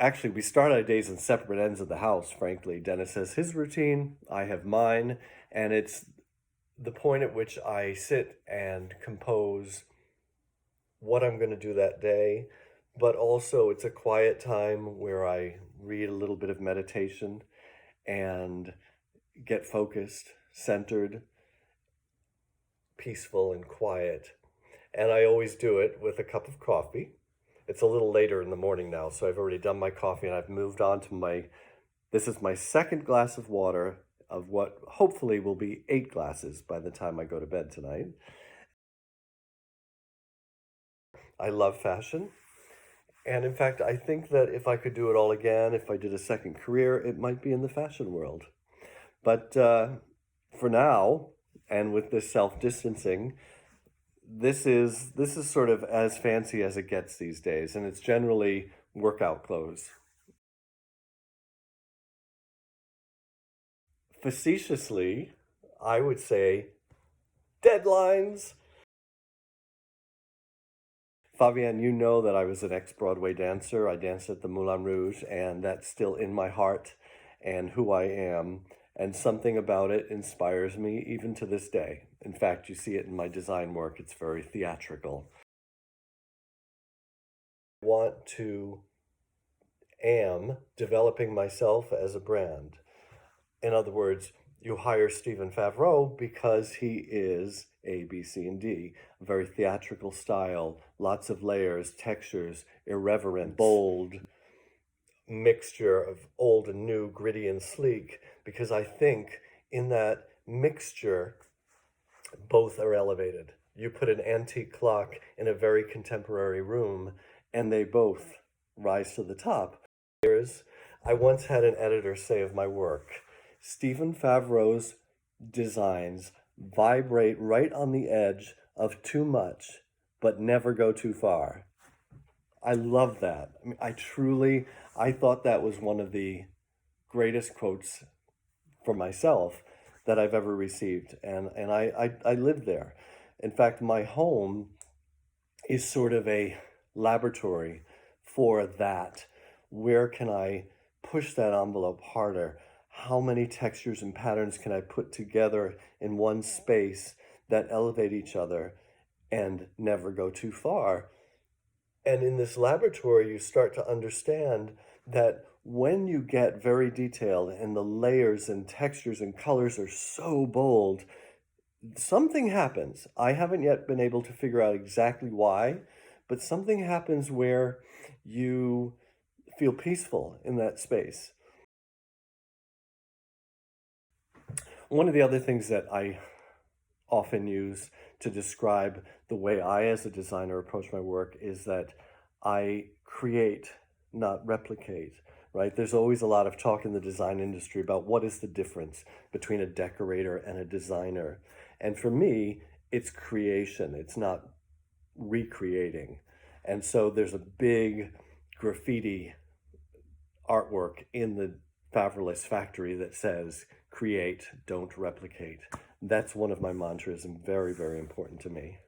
actually, we start our days in separate ends of the house, frankly. Dennis has his routine, I have mine, and it's the point at which I sit and compose what I'm going to do that day, but also it's a quiet time where I read a little bit of meditation and get focused, centered, peaceful, and quiet. And I always do it with a cup of coffee. It's a little later in the morning now, so I've already done my coffee and I've moved on to this is my second glass of water of what hopefully will be 8 glasses by the time I go to bed tonight. I love fashion. And in fact, I think that if I could do it all again, if I did a second career, it might be in the fashion world. But for now, and with this self-distancing, this is sort of as fancy as it gets these days, and it's generally workout clothes. Facetiously, I would say deadlines. Fabienne, you know that I was an ex-Broadway dancer. I danced at the Moulin Rouge, and that's still in my heart and who I am. And something about it inspires me even to this day. In fact, you see it in my design work. It's very theatrical. I am developing myself as a brand. In other words, you hire Stephen Favreau because he is A, B, C, and D. A very theatrical style, lots of layers, textures, irreverent, bold, mixture of old and new, gritty and sleek, because I think in that mixture, both are elevated. You put an antique clock in a very contemporary room, and they both rise to the top. I once had an editor say of my work, Stephen Favreau's designs vibrate right on the edge of too much, but never go too far. I love that. I mean, I thought that was one of the greatest quotes for myself that I've ever received. And I live there. In fact, my home is sort of a laboratory for that. Where can I push that envelope harder? How many textures and patterns can I put together in one space that elevate each other and never go too far? And in this laboratory, you start to understand that when you get very detailed and the layers and textures and colors are so bold, something happens. I haven't yet been able to figure out exactly why, but something happens where you feel peaceful in that space. One of the other things that I often use to describe the way I, as a designer, approach my work is that I create, not replicate, right? There's always a lot of talk in the design industry about what is the difference between a decorator and a designer. And for me, it's creation. It's not recreating. And so there's a big graffiti artwork in the Favreaulous Factory that says, create, don't replicate. That's one of my mantras and very, very important to me.